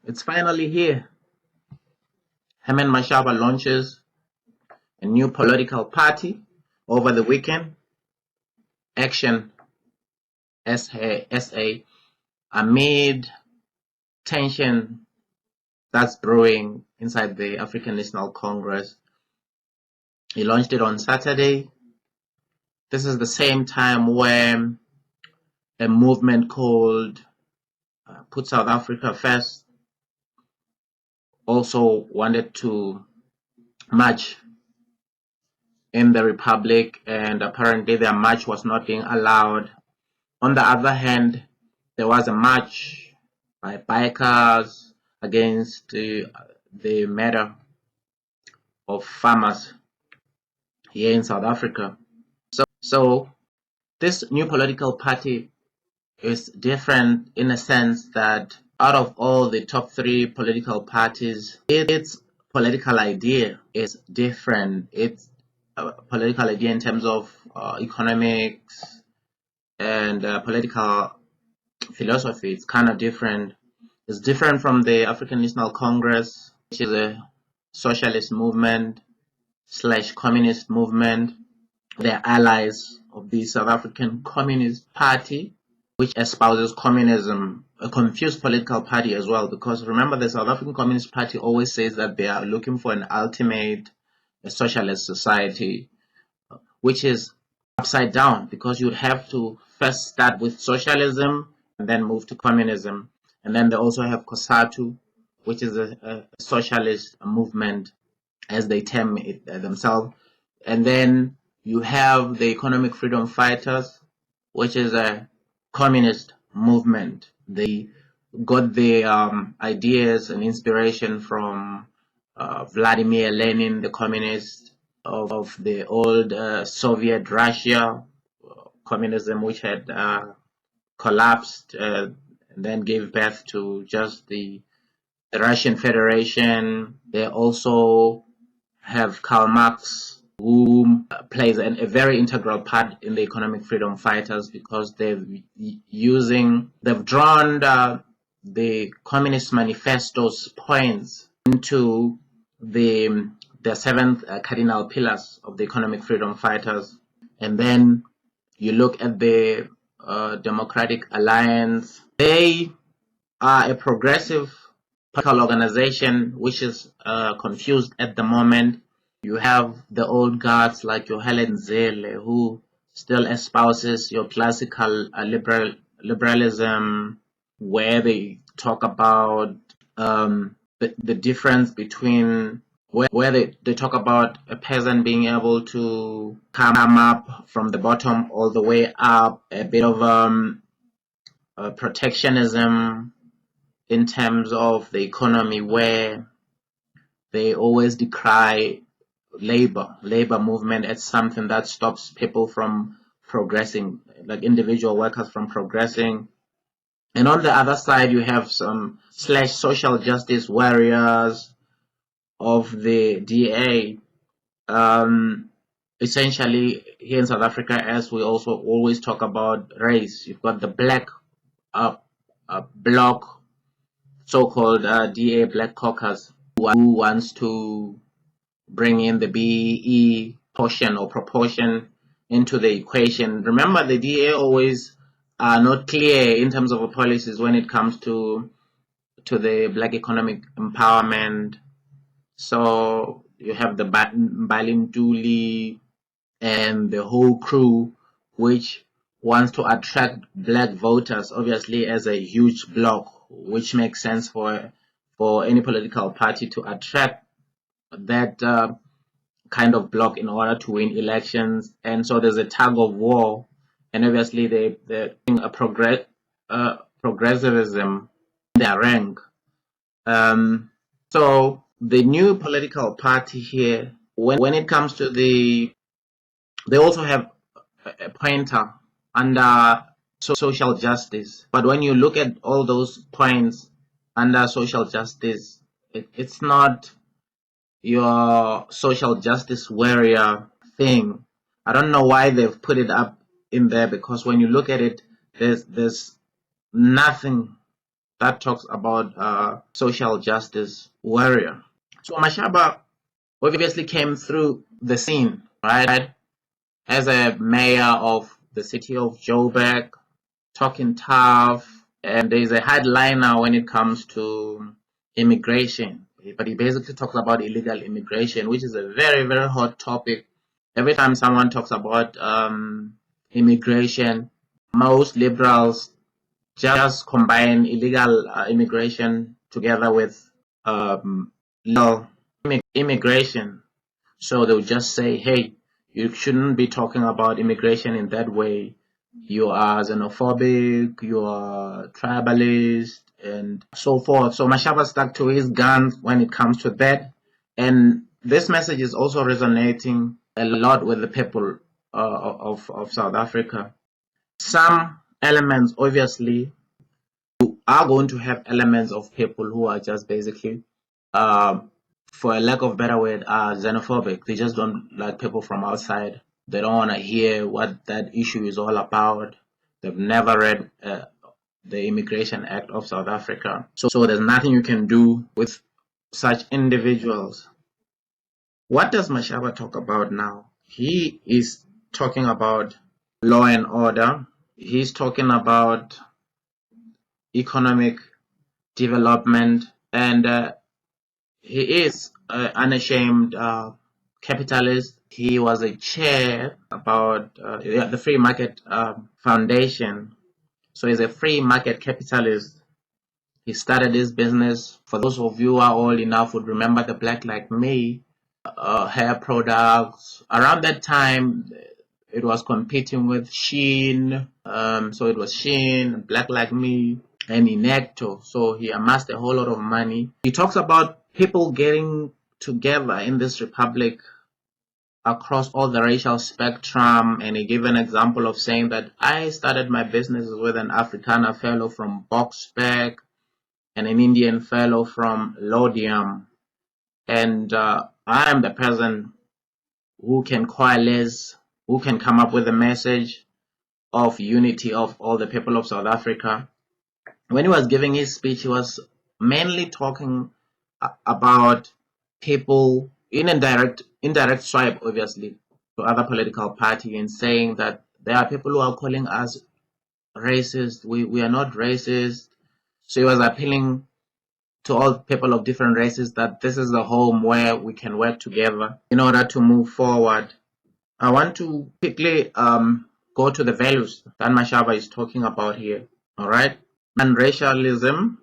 It's finally here. Herman Mashaba launches a new political party over the weekend, ActionSA, amid tension that's brewing inside the African National Congress. He launched it on Saturday. This is the same time when a movement called Put South Africa First also wanted to march in the Republic, and apparently their march was not being allowed. On the other hand, there was a march by bikers against the matter of farmers here in South Africa. So this new political party is different in a sense that out of all the top three political parties, its political idea is different. Its political idea in terms of economics and political philosophy, it's kind of different. It's different from the African National Congress, which is a socialist movement / communist movement. They're allies of the South African Communist Party, which espouses communism, a confused political party as well, because remember the South African Communist Party always says that they are looking for an ultimate socialist society, which is upside down, because you'd have to first start with socialism and then move to communism. And then they also have COSATU, which is a socialist movement, as they term it themselves. And then you have the Economic Freedom Fighters, which is a communist movement. They got their ideas and inspiration from Vladimir Lenin, the communist of the old Soviet Russia, communism which had collapsed and then gave birth to just the Russian Federation. They also have Karl Marx, who plays a very integral part in the Economic Freedom Fighters, because they've drawn the Communist Manifesto's points into the seventh cardinal pillars of the Economic Freedom Fighters. And then you look at the Democratic Alliance. They are a progressive political organization which is confused at the moment. You have the old guards like your Helen Zille, who still espouses your classical liberalism, where they talk about the difference between where they talk about a peasant being able to come up from the bottom all the way up, a bit of protectionism in terms of the economy, where they always decry labor movement as something that stops people from progressing, like individual workers from progressing. And on the other side, you have some / social justice warriors of the DA. Essentially, here in South Africa, as we also always talk about race, you've got the black bloc, so-called DA Black Caucus, who wants to bring in the BE portion or proportion into the equation. Remember, the DA always are not clear in terms of policies when it comes to the black economic empowerment. So you have the Balintuli and the whole crew, which wants to attract black voters, obviously as a huge bloc, which makes sense for any political party to attract that kind of bloc in order to win elections. And so there's a tug of war, and obviously they're a progressivism in their rank. So the new political party here, when it comes to they also have a pointer under social justice. But when you look at all those points under social justice, it's not your social justice warrior thing. I don't know why they've put it up in there, because when you look at it, there's nothing that talks about social justice warrior. So Mashaba obviously came through the scene, right, as a mayor of the city of Joburg, talking tough, and there's a hardliner when it comes to immigration. But he basically talks about illegal immigration, which is a very, very hot topic. Every time someone talks about immigration, most liberals just combine illegal immigration together with legal immigration. So they'll just say, hey, you shouldn't be talking about immigration in that way. You are xenophobic, you are tribalist, and so forth. So Mashaba stuck to his guns when it comes to that. And this message is also resonating a lot with the people of South Africa. Some elements, obviously, are going to have elements of people who are just basically, for a lack of better word, are xenophobic. They just don't like people from outside. They don't want to hear what that issue is all about. They've never read the Immigration Act of South Africa. So there's nothing you can do with such individuals. What does Mashaba talk about now? He is talking about law and order. He's talking about economic development, and he is an unashamed capitalist. He was a chair about the Free Market Foundation. So he's a free market capitalist. He started his business. For those of you who are old enough would remember the Black Like Me hair products. Around that time, it was competing with Shein. So it was Shein, Black Like Me, and Inecto. So he amassed a whole lot of money. He talks about people getting together in this republic across all the racial spectrum, and he gave an example of saying that I started my business with an Afrikaner fellow from Boksburg and an Indian fellow from Lodium, and I am the person who can coalesce, who can come up with a message of unity of all the people of South Africa. When he was giving his speech, he was mainly talking about people in indirect swipe, obviously, to other political party, and saying that there are people who are calling us racist. We are not racist. So he was appealing to all people of different races that this is the home where we can work together in order to move forward. I want to quickly go to the values that Mashaba is talking about here. All right, and racialism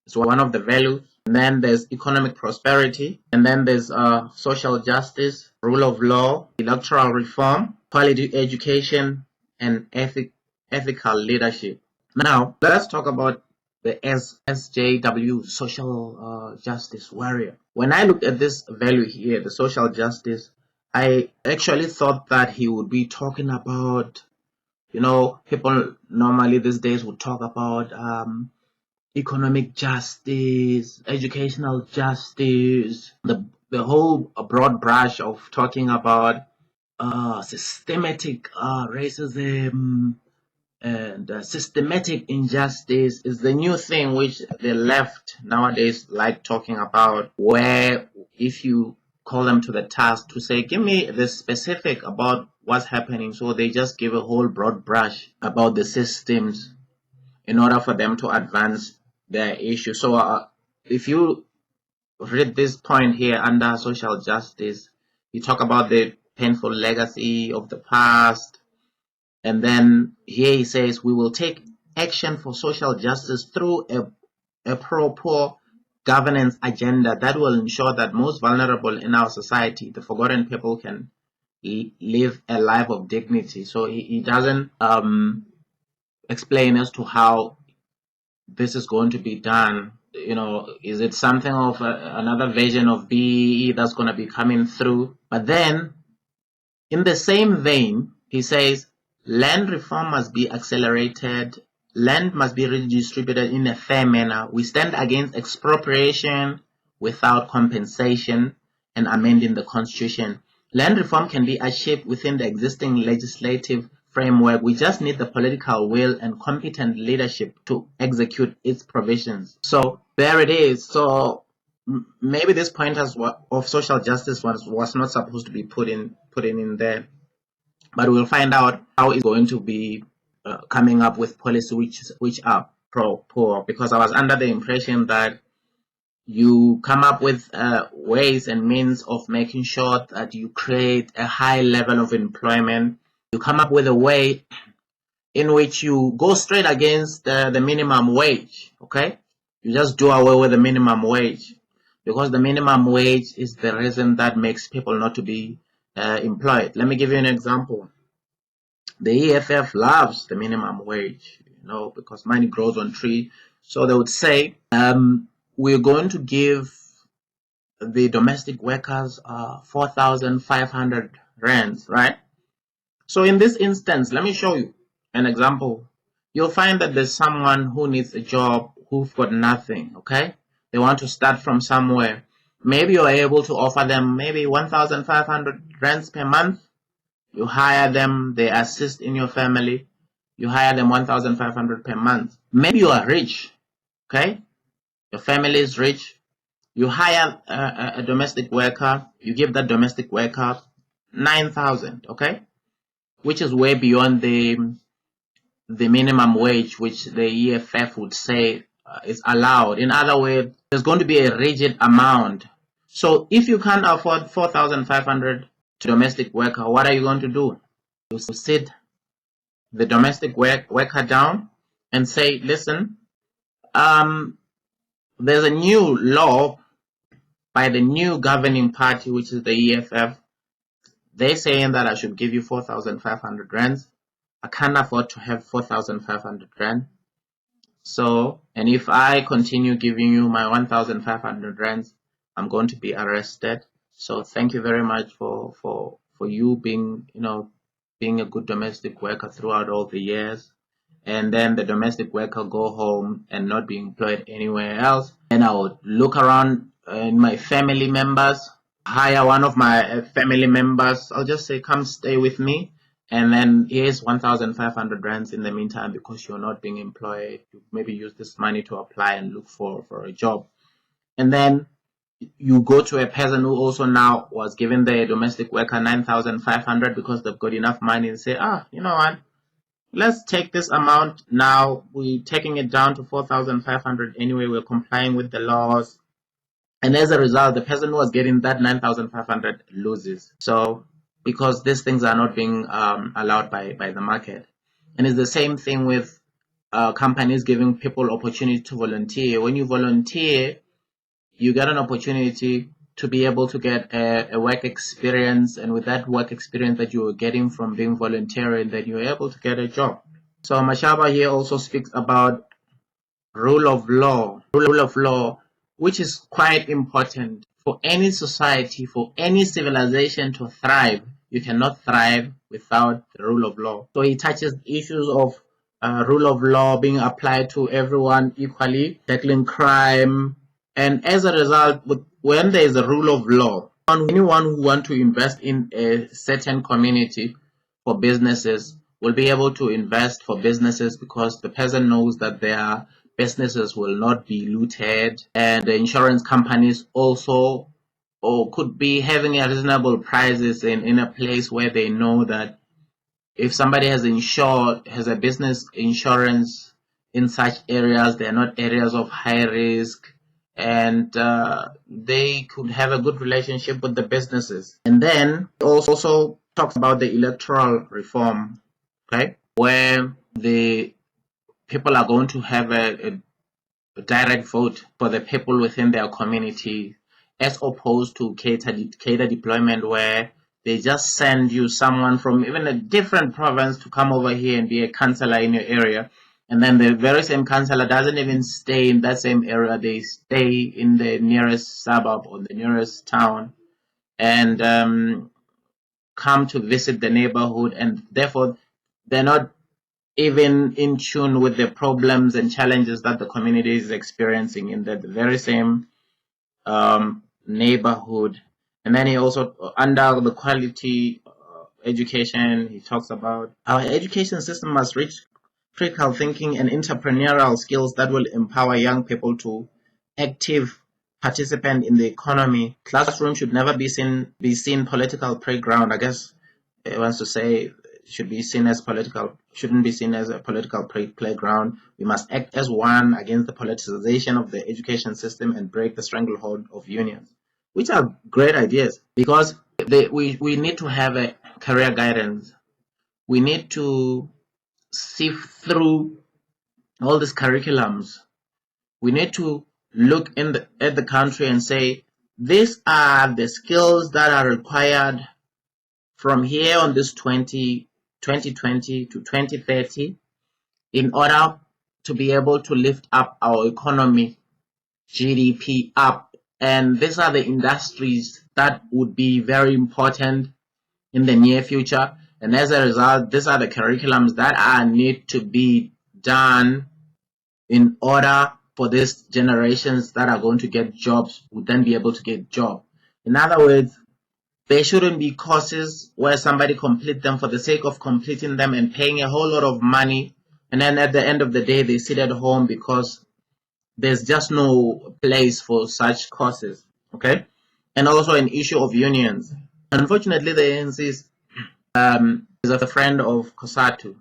is one of the values. And then there's economic prosperity, and then there's social justice, rule of law, electoral reform, quality education, and ethical leadership. Now let's talk about the SJW, social justice warrior. When I looked at this value here, the social justice, I actually thought that he would be talking about, people normally these days would talk about economic justice, educational justice, the whole broad brush of talking about systematic racism, and systematic injustice is the new thing which the left nowadays like talking about, where if you call them to the task to say, give me the specific about what's happening, so they just give a whole broad brush about the systems in order for them to advance their issue. So if you read this point here under social justice, you talk about the painful legacy of the past, and then here he says, we will take action for social justice through a proper governance agenda that will ensure that most vulnerable in our society, the forgotten people, can live a life of dignity. So he doesn't explain as to how this is going to be done. Is it something of another version of BEE that's going to be coming through? But then, in the same vein, he says, land reform must be accelerated. Land must be redistributed in a fair manner. We stand against expropriation without compensation and amending the constitution. Land reform can be achieved within the existing legislative framework. We just need the political will and competent leadership to execute its provisions. So there it is. So maybe this point of social justice was not supposed to be put in there, but we'll find out how it's going to be coming up with policies which are pro-poor, because I was under the impression that you come up with ways and means of making sure that you create a high level of employment. You come up with a way in which you go straight against the minimum wage, okay? You just do away with the minimum wage, because the minimum wage is the reason that makes people not to be employed. Let me give you an example. The EFF loves the minimum wage, because money grows on tree. So they would say, we're going to give the domestic workers 4,500 rands, right? So in this instance, let me show you an example. You'll find that there's someone who needs a job who've got nothing, okay? They want to start from somewhere. Maybe you're able to offer them maybe 1,500 rands per month. You hire them, they assist in your family. You hire them 1,500 per month. Maybe you are rich, okay? Your family is rich. You hire a domestic worker. You give that domestic worker 9,000, okay? Which is way beyond the minimum wage, which the EFF would say is allowed. In other words, there's going to be a rigid amount. So if you can't afford 4,500 to domestic worker, what are you going to do? You sit the domestic worker down and say, listen, there's a new law by the new governing party, which is the EFF. They're saying that I should give you 4,500 rands. I can't afford to have 4,500 rand. So, and if I continue giving you my 1,500 rands, I'm going to be arrested. So thank you very much for you being, being a good domestic worker throughout all the years. And then the domestic worker go home and not be employed anywhere else. And I would look around in my family members, hire one of my family members. I'll just say, come stay with me. And then here's 1,500 rands in the meantime, because you're not being employed. You maybe use this money to apply and look for a job. And then you go to a person who also now was given the domestic worker 9,500 because they've got enough money, and say, you know what? Let's take this amount now. We're taking it down to 4,500 anyway. We're complying with the laws. And as a result, the person who was getting that 9,500 loses. So, because these things are not being allowed by the market. And it's the same thing with companies giving people opportunity to volunteer. When you volunteer, you get an opportunity to be able to get a work experience, and with that work experience that you are getting from being volunteering, then you're able to get a job. So Mashaba here also speaks about rule of law, which is quite important for any society, for any civilization to thrive. You cannot thrive without the rule of law. So he touches issues of rule of law being applied to everyone equally, tackling crime, and as a result, when there is a rule of law, anyone who wants to invest in a certain community for businesses will be able to invest for businesses, because the person knows that their businesses will not be looted, and the insurance companies also could be having a reasonable prices in a place where they know that if somebody has a business insurance in such areas, they are not areas of high risk, and they could have a good relationship with the businesses. And then he also talks about the electoral reform, okay, where the people are going to have a direct vote for the people within their community, as opposed to cater deployment, where they just send you someone from even a different province to come over here and be a councillor in your area. And then the very same councillor doesn't even stay in that same area. They stay in the nearest suburb or the nearest town, and come to visit the neighborhood, and therefore they're not even in tune with the problems and challenges that the community is experiencing in the very same neighborhood. And then he also, under the quality education, he talks about our education system must reach critical thinking and entrepreneurial skills that will empower young people to active participant in the economy. Classroom should never be seen political playground. I guess it wants to say shouldn't be seen as a political playground. We must act as one against the politicization of the education system and break the stranglehold of unions, which are great ideas because we need to have a career guidance. We need to sift through all these curriculums. We need to look at the country and say, these are the skills that are required from here on this 2020 to 2030 in order to be able to lift up our economy, GDP up. And these are the industries that would be very important in the near future. And as a result, these are the curriculums that need to be done in order for these generations that are going to get jobs would then be able to get jobs. In other words, there shouldn't be courses where somebody complete them for the sake of completing them and paying a whole lot of money, and then at the end of the day they sit at home because there's just no place for such courses. Okay, and also an issue of unions. Unfortunately, the ANC is a friend of COSATU,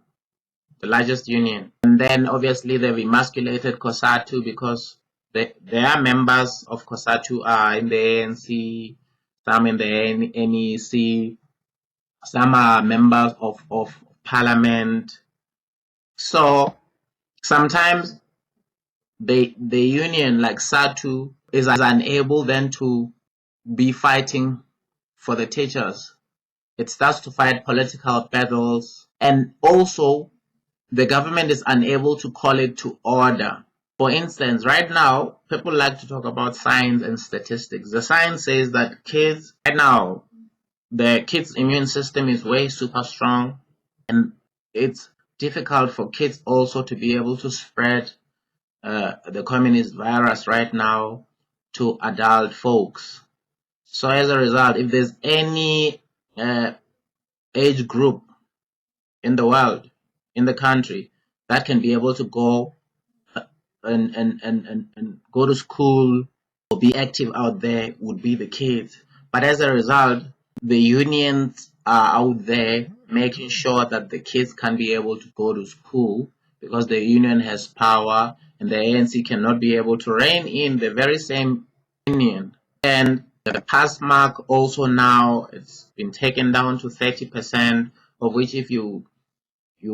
the largest union, and then obviously they've emasculated COSATU because their members of COSATU are in the ANC, some in the NEC, some are members of parliament. So sometimes the union like SATU is unable then to be fighting for the teachers. It starts to fight political battles, and also the government is unable to call it to order. For instance, right now, people like to talk about science and statistics. The science says that kids, right now, the kids' immune system is way super strong, and it's difficult for kids also to be able to spread the communist virus right now to adult folks. So as a result, if there's any age group in the world, in the country, that can be able to go and go to school or be active out there would be the kids. But as a result, the unions are out there making sure that the kids can be able to go to school because the union has power and the ANC cannot be able to rein in the very same union. And the pass mark also now it's been taken down to 30%, of which if you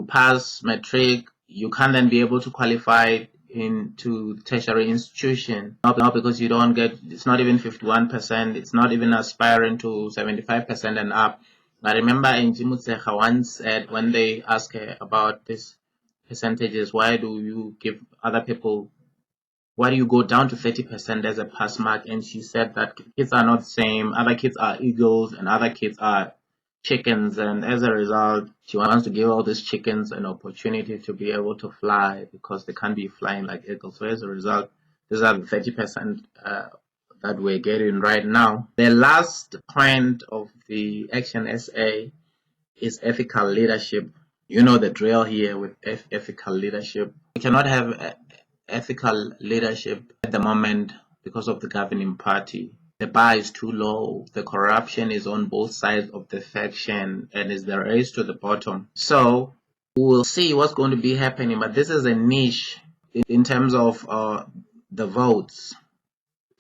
pass matric, you can't then be able to qualify into tertiary institution. Not because you don't get, it's not even 51%, it's not even aspiring to 75% and up. I remember Njimutseha once said when they asked her about these percentages, why do you give other people, why do you go down to 30% as a pass mark? And she said that kids are not the same, other kids are eagles and other kids are chickens, and as a result she wants to give all these chickens an opportunity to be able to fly because they can't be flying like eagles. So as a result, these are the 30% that we're getting right now. The last point of the ActionSA is ethical leadership. You know the drill here with ethical leadership. We cannot have ethical leadership at the moment because of the governing party. The bar is too low. The corruption is on both sides of the faction and is the race to the bottom. So we'll see what's going to be happening. But this is a niche in terms of the votes.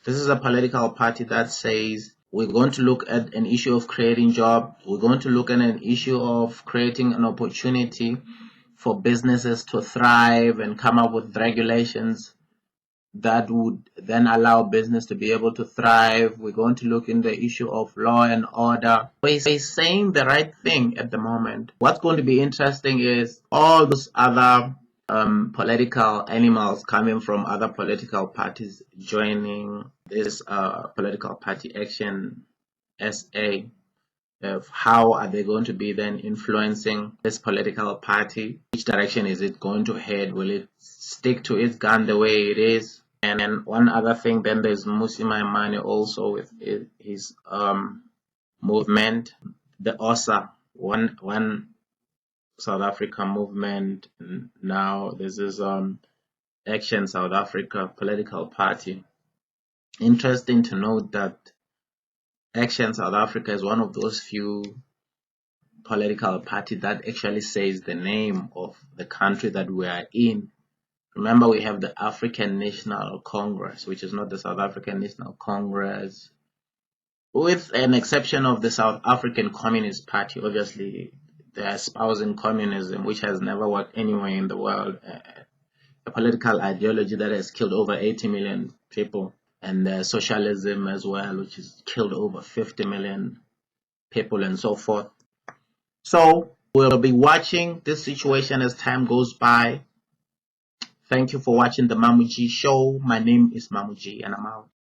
This is a political party that says we're going to look at an issue of creating jobs. We're going to look at an issue of creating an opportunity for businesses to thrive and come up with regulations that would then allow business to be able to thrive. We're going to look in the issue of law and order. We're saying the right thing at the moment. What's going to be interesting is all those other political animals coming from other political parties joining this political party ActionSA. How are they going to be then influencing this political party? Which direction is it going to head? Will it stick to its gun the way it is? And then one other thing, then there's Musi Maimane also with his movement, the OSA. one South Africa movement. Now this is Action South Africa political party. Interesting to note that Action South Africa is one of those few political party that actually says the name of the country that we are in. Remember, we have the African National Congress, which is not the South African National Congress, with an exception of the South African Communist Party. Obviously, they're espousing communism, which has never worked anywhere in the world, a political ideology that has killed over 80 million people, and socialism as well, which has killed over 50 million people, and so forth. So we'll be watching this situation as time goes by. Thank you for watching the Mamuji Show. My name is Mamuji, and I'm out.